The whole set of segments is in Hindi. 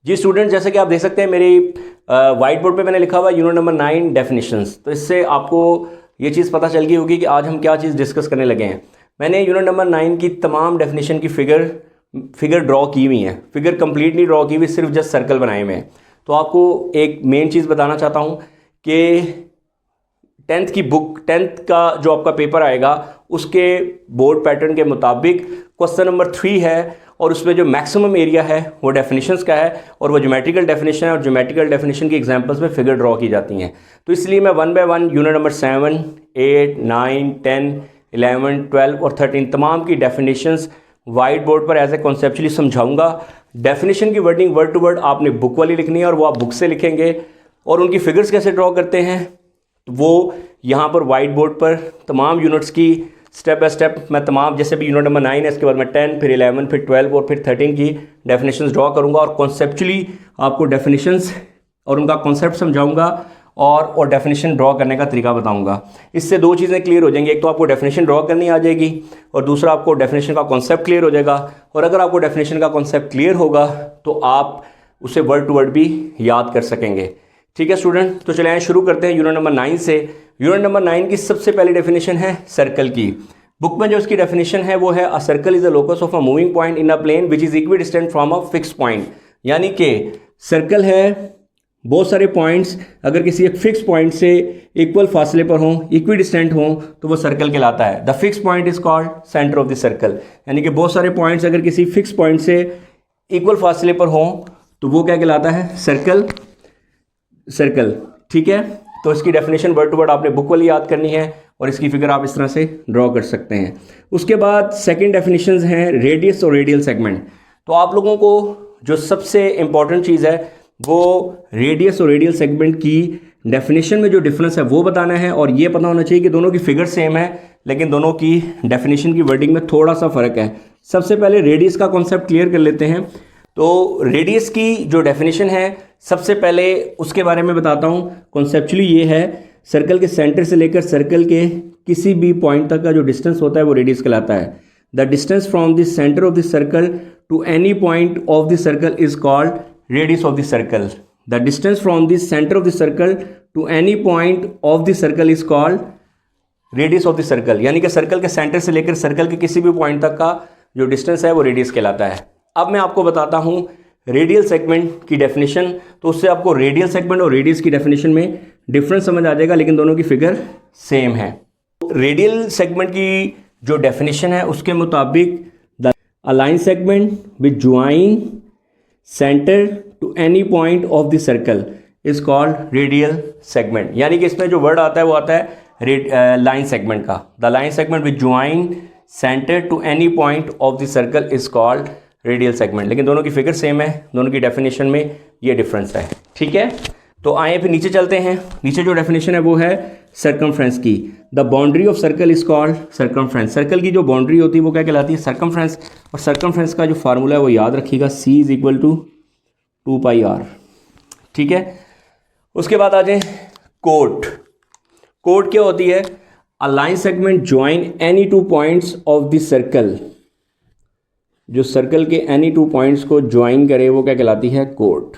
जी स्टूडेंट, जैसे कि आप देख सकते हैं मेरी वाइट बोर्ड पे मैंने लिखा हुआ यूनिट नंबर 9 डेफिनेशंस। तो इससे आपको ये चीज़ पता चल गई होगी कि आज हम क्या चीज़ डिस्कस करने लगे हैं। मैंने यूनिट नंबर 9 की तमाम डेफिनेशन की फिगर ड्रॉ की हुई हैं। फिगर कंप्लीट नहीं ड्रॉ की हुई, सिर्फ जस्ट सर्कल बनाए हुए हैं। तो आपको एक मेन चीज़ बताना चाहता हूँ कि 10th का जो आपका पेपर आएगा उसके बोर्ड पैटर्न के मुताबिक क्वेश्चन नंबर 3 है और उसमें जो मैक्सिमम एरिया है वो डेफिनेशंस का है और वो ज्योमेट्रिकल डेफिनेशन है और ज्योमेट्रिकल डेफिनेशन की एग्जांपल्स में फिगर ड्रॉ की जाती हैं। तो इसलिए मैं 1 बाय 1 यूनिट नंबर 7, 8, 9, 10, 11, 12 और 13 तमाम की डेफिनेशंस वाइट बोर्ड पर एज ए कॉन्सेप्चुअली समझाऊंगा। डेफिनेशन की वर्डिंग वर्ड टू वर्ड आपने बुक वाली लिखनी है और वो आप बुक से लिखेंगे। और उनकी फिगर्स कैसे ड्रॉ करते हैं वो यहाँ पर वाइट बोर्ड पर तमाम यूनिट्स की स्टेप बाय स्टेप मैं तमाम, जैसे भी यूनिट नंबर 9 है इसके बाद मैं 10, फिर 11, फिर 12 और फिर 13 की डेफिनेशंस ड्रॉ करूँगा और कॉन्सेप्चुअली आपको डेफिनेशंस और उनका कॉन्सेप्ट समझाऊंगा और डेफिनेशन ड्रॉ करने का तरीका बताऊंगा। इससे दो चीज़ें क्लियर हो जाएंगी, एक तो आपको डेफिनेशन ड्रॉ करनी आ जाएगी और दूसरा आपको डेफिनेशन का कॉन्सेप्ट क्लियर हो जाएगा। और अगर आपको डेफिनेशन का कॉन्सेप्ट क्लियर होगा तो आप उसे वर्ड टू वर्ड भी याद कर सकेंगे। ठीक है स्टूडेंट, तो चले आए शुरू करते हैं यूनिट नंबर 9 से। यूनिट नंबर 9 की सबसे पहली डेफिनेशन है सर्कल की। बुक में जो इसकी डेफिनेशन है वो है a circle is a locus of a moving point in a plane which is equidistant from a fix point. यानी कि सर्कल है, बहुत सारे पॉइंट्स अगर किसी एक फिक्स पॉइंट से इक्वल फासले पर हों, इक्वी डिस्टेंट हों, तो वो सर्कल कहलाता है। The fix point is called centre of the circle. यानी कि बहुत सारे पॉइंट्स अगर किसी फिक्स पॉइंट से इक्वल फासले पर हों तो वो क्या कहलाता है? सर्कल। ठीक है, तो इसकी डेफिनेशन वर्ड टू वर्ड आपने बुक वाली याद करनी है और इसकी फिगर आप इस तरह से ड्रॉ कर सकते हैं। उसके बाद सेकंड डेफिनेशंस हैं रेडियस और रेडियल सेगमेंट। तो आप लोगों को जो सबसे इंपॉर्टेंट चीज़ है वो रेडियस और रेडियल सेगमेंट की डेफिनेशन में जो डिफरेंस है वो बताना है और ये पता होना चाहिए कि दोनों की फिगर सेम है लेकिन दोनों की डेफिनेशन की वर्डिंग में थोड़ा सा फ़र्क है। सबसे पहले रेडियस का कॉन्सेप्ट क्लियर कर लेते हैं। तो रेडियस की जो डेफिनेशन है सबसे पहले उसके बारे में बताता हूँ। कॉन्सेप्चुअली ये है, सर्कल के सेंटर से लेकर सर्कल के किसी भी पॉइंट तक का जो डिस्टेंस होता है वो रेडियस कहलाता है। The distance from the centre of the circle to any point of the circle is called radius of the circle. The distance from the centre of the circle to any point of the circle is called radius of the circle. यानी कि सर्कल के सेंटर से लेकर सर्कल के किसी भी पॉइंट तक का जो डिस्टेंस है वो रेडियस कहलाता है। अब मैं आपको बताता हूँ रेडियल सेगमेंट की डेफिनेशन। तो उससे आपको रेडियल सेगमेंट और रेडियस की डेफिनेशन में डिफरेंस समझ आ जाएगा लेकिन दोनों की फिगर सेम है। रेडियल सेगमेंट की जो डेफिनेशन है उसके मुताबिक the a line segment which join centre to any point of the circle is called radial segment. यानी कि इसमें जो वर्ड आता है वो आता है लाइन सेगमेंट का। The line segment which join centre to any point of the circle is called radial segment. लेकिन दोनों की फिगर सेम है, दोनों की डेफिनेशन में ये डिफरेंस है। ठीक है, तो आए फिर नीचे चलते हैं। नीचे जो डेफिनेशन है वो है सर्कमफ्रेंस की। The boundary of circle is called circumference. Circle की जो बाउंड्री होती है वो क्या कहलाती है? सर्कमफ्रेंस। और सर्कमफ्रेंस का जो फार्मूला है वो याद रखिएगा, C is equal to 2πr। ठीक है, उसके बाद आ जाए कोट। कोट क्या होती है? A line segment join any two points of the circle. जो सर्कल के एनी टू पॉइंट्स को ज्वाइन करे वो क्या कहलाती है? कोट।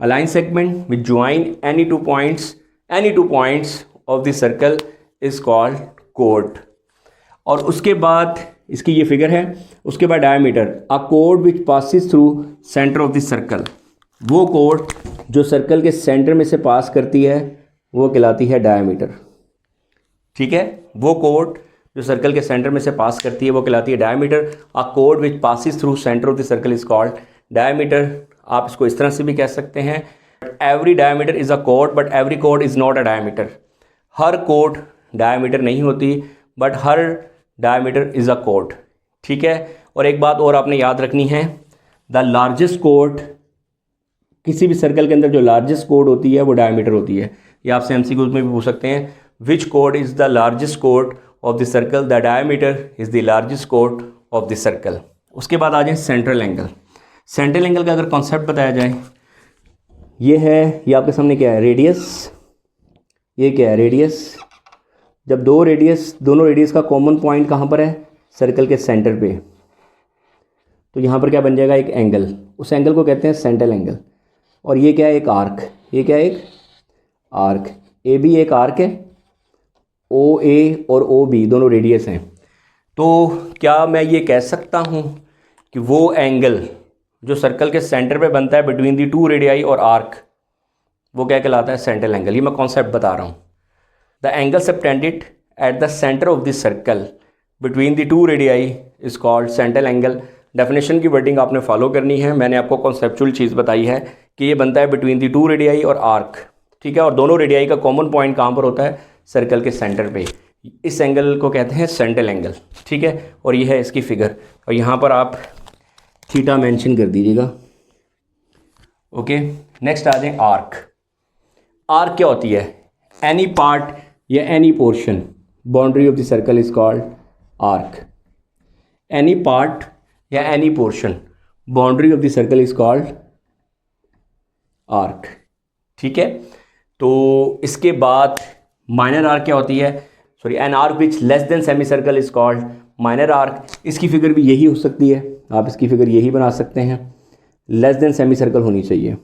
A line segment which join any two points of the circle is called कोट। और उसके बाद इसकी ये फिगर है। उसके बाद डायमीटर, अ कोड which passes through centre of the circle. वो कोड जो सर्कल के सेंटर में से पास करती है वो कहलाती है डायमीटर। ठीक है, वो कोड जो सर्कल के सेंटर में से पास करती है वो कहलाती है डायमीटर। अ कोड which passes through centre of the circle is called diameter. आप इसको इस तरह से भी कह सकते हैं, every diameter is a code but every code is not a diameter. Her code diameter नहीं होती but her diameter is a code. ठीक है, और एक बात और आपने याद रखनी है, द लार्जेस्ट कोड, किसी भी सर्कल के अंदर जो लार्जेस्ट कोड होती है वो डायमीटर होती है। ये आपसे MCQ में भी पूछ सकते हैं, विच code is the largest code of the circle? The diameter is the largest code of the circle. उसके बाद आ जाए सेंट्रल एंगल। सेंट्रल एंगल का अगर कॉन्सेप्ट बताया जाए, ये है, ये आपके सामने क्या है? रेडियस। ये क्या है? रेडियस। जब दोनों रेडियस का कॉमन पॉइंट कहाँ पर है? सर्कल के सेंटर पे। तो यहाँ पर क्या बन जाएगा, एक एंगल, उस एंगल को कहते हैं सेंट्रल एंगल। और ये क्या है, एक आर्क, ये क्या है, एक आर्क, ए बी एक आर्क है, ओ ए और ओ बी दोनों रेडियस हैं। तो क्या मैं ये कह सकता हूँ कि वो एंगल जो सर्कल के सेंटर पे बनता है बिटवीन दी टू रेडियाई और आर्क, वो क्या कहलाता है, सेंट्रल एंगल। ये मैं कॉन्सेप्ट बता रहा हूँ। The angle subtended at the centre of this circle between the two radii is called central angle. Definition की वर्डिंग आपने फॉलो करनी है। मैंने आपको कॉन्सेप्चुअल चीज़ बताई है कि ये बनता है बिटवीन दी टू रेडियाई और आर्क, ठीक है। और दोनों रेडियाई का कॉमन पॉइंट कहाँ पर होता है, सर्कल के सेंटर पे। इस एंगल को कहते हैं सेंट्रल एंगल, ठीक है। और ये है इसकी फिगर, और यहाँ पर आप थीटा मेंशन कर दीजिएगा। ओके, नेक्स्ट आ जाए आर्क। आर्क क्या होती है, एनी पार्ट या any portion boundary of the circle is called arc. Any part या any portion boundary of the circle is called arc, ठीक है। तो इसके बाद माइनर आर्क क्या होती है, sorry, N arc which less than semicircle is called minor arc. इसकी फिगर भी यही हो सकती है, आप इसकी फिगर यही बना सकते हैं, लेस देन सेमी सर्कल होनी चाहिए।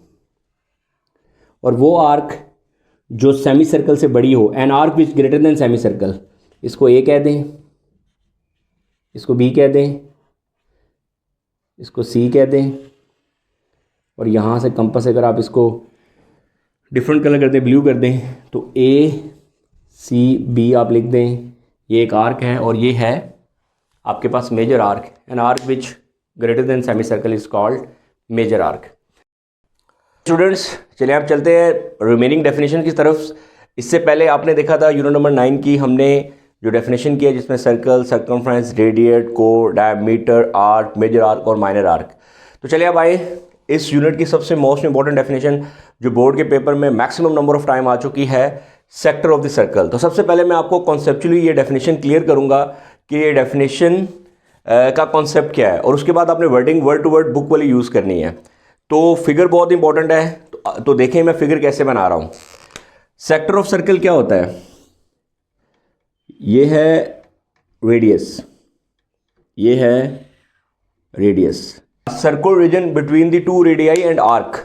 और वो आर्क जो सेमी सर्कल से बड़ी हो, N arc which greater than semi circle, इसको ए कह दें, इसको बी कह दें, इसको सी कह दें। और यहाँ से कंपास अगर आप इसको डिफरेंट कलर कर दें, ब्लू कर दें, तो ए सी बी आप लिख दें। ये एक आर्क है और ये है आपके पास major arc. An arc which greater than semicircle is called major arc. Students, चलिए आप चलते हैं रिमेनिंग डेफिनेशन की तरफ। इससे पहले आपने देखा था यूनिट नंबर 9 की हमने जो डेफिनेशन किया, जिसमें सर्कल, सर्कमफ्रेंस, रेडिएट, कोर, डायमीटर, आर्क, मेजर आर्क और माइनर आर्क। तो चलिए अब आए इस यूनिट की सबसे मोस्ट इंपॉर्टेंट डेफिनेशन जो बोर्ड के पेपर में मैक्सिमम नंबर ऑफ टाइम आ चुकी है, सेक्टर ऑफ द सर्कल। तो सबसे पहले मैं आपको कॉन्सेप्चुअली ये डेफिनेशन क्लियर करूंगा कि ये डेफिनेशन का कॉन्सेप्ट क्या है, और उसके बाद आपने wording word to word book वाली यूज़ करनी है। तो फिगर बहुत इंपॉर्टेंट है, तो देखें मैं फिगर कैसे बना रहा हूँ। सेक्टर ऑफ सर्कल क्या होता है, ये है रेडियस, ये है radius. Circular region between the two radii and arc,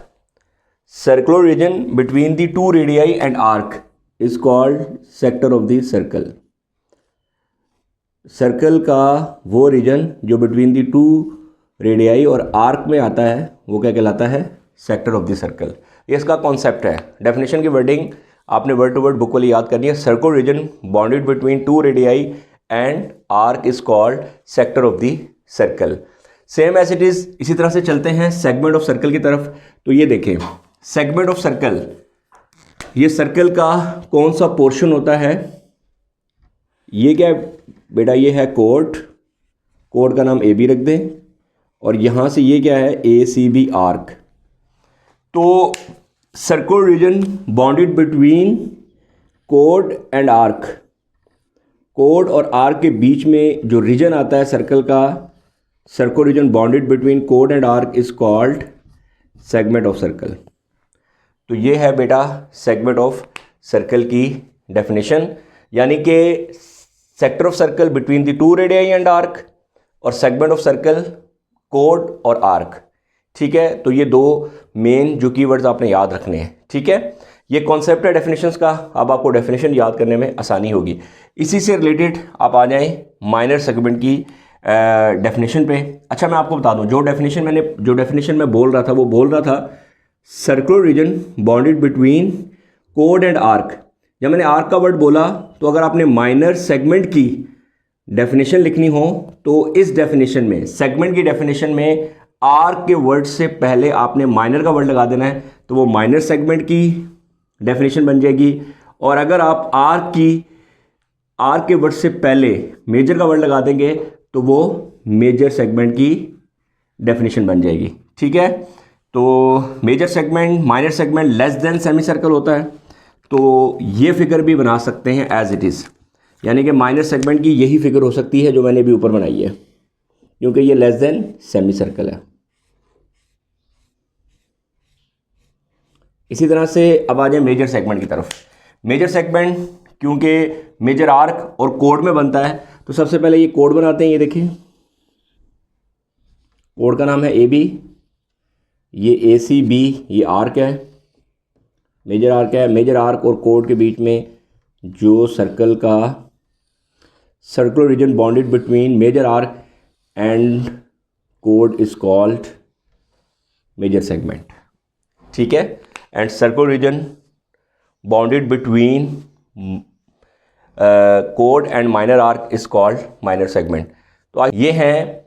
circular region between the two radii and arc is called sector of the circle. Circle का वो रीजन जो बिटवीन द टू रेडियाई और आर्क में आता है, वो क्या कहलाता है, सेक्टर ऑफ द सर्कल। ये इसका कॉन्सेप्ट है। डेफिनेशन की वर्डिंग आपने वर्ड टू वर्ड बुक वाली याद करनी है। Circular region bounded between two radii and arc is called sector of the circle. Same as it is, इसी तरह से चलते हैं सेगमेंट ऑफ सर्कल की तरफ। तो ये देखें, सेगमेंट ऑफ सर्कल, ये सर्कल का कौन सा पोर्शन होता है, ये क्या है बेटा, ये है कोड, कोड का नाम ए बी रख दें, और यहां से ये क्या है, ए सी बी आर्क। तो सर्कुलर रीजन बाउंडेड बिटवीन कोड एंड आर्क, कोड और आर्क के बीच में जो रीजन आता है सर्कल का, सर्कुलर रीजन बाउंडेड बिटवीन कोड and arc is called segment of circle. तो ये है बेटा सेगमेंट ऑफ सर्कल की डेफिनेशन, यानी कि sector of circle between the two radii and arc, और सेगमेंट ऑफ सर्कल कोड और आर्क, ठीक है। तो ये दो मेन जो कीवर्ड्स आपने याद रखने हैं, ठीक है। ये कॉन्सेप्ट है डेफिनेशंस का। अब आपको डेफिनेशन याद करने में आसानी होगी। इसी से रिलेटेड आप आ जाएं माइनर सेगमेंट की डेफिनेशन पे। अच्छा, मैं आपको बता दूं, जो डेफिनेशन मैं बोल रहा था, वो बोल रहा था सर्कुलर रीजन बाउंडेड बिटवीन कोड एंड आर्क। जब मैंने आर्क का वर्ड बोला, तो अगर आपने माइनर सेगमेंट की डेफिनेशन लिखनी हो, तो इस डेफिनेशन में, सेगमेंट की डेफिनेशन में, आर्क के वर्ड से पहले आपने माइनर का वर्ड लगा देना है, तो वो माइनर सेगमेंट की डेफिनेशन बन जाएगी। और अगर आप आर्क के वर्ड से पहले मेजर का वर्ड लगा देंगे, तो वो मेजर सेगमेंट की डेफिनेशन बन जाएगी, ठीक है। तो major segment, minor segment less than semicircle होता है, तो ये फिगर भी बना सकते हैं एज इट इज़, यानी कि माइनर सेगमेंट की यही फिगर हो सकती है जो मैंने भी ऊपर बनाई है, क्योंकि ये लेस देन सेमी सर्कल है। इसी तरह से अब आ जाए मेजर सेगमेंट की तरफ। मेजर सेगमेंट क्योंकि मेजर आर्क और कोड में बनता है, तो सबसे पहले ये कोड बनाते हैं। ये देखिए, कोड का नाम है AB, ये ACB, ये आर्क है, मेजर आर्क है। मेजर आर्क और कोड के बीच में जो सर्कल का circular region bounded between major arc and कोड इज कॉल्ड मेजर सेगमेंट, ठीक है। And circular region bounded between कोड and minor arc is called minor segment. तो ये हैं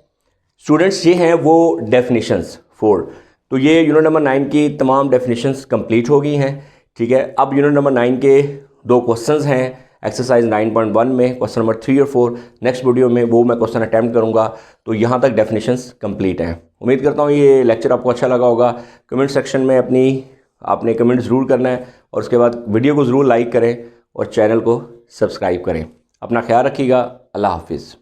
स्टूडेंट्स, ये हैं वो डेफिनेशंस 4। तो ये यूनिट नंबर 9 की तमाम डेफिनेशंस कंप्लीट हो गई हैं, ठीक है। अब यूनिट नंबर 9 के 2 क्वेश्चंस हैं एक्सरसाइज 9.1 में, क्वेश्चन नंबर 3 और 4। नेक्स्ट वीडियो में वो मैं क्वेश्चन अटैम्प्ट करूंगा। तो यहाँ तक डेफिनेशंस कंप्लीट हैं। उम्मीद करता हूँ ये लेक्चर आपको अच्छा लगा होगा। कमेंट सेक्शन में आपने कमेंट ज़रूर करना है, और उसके बाद वीडियो को ज़रूर लाइक करें और चैनल को सब्सक्राइब करें। अपना ख्याल रखिएगा। अल्लाह हाफिज़।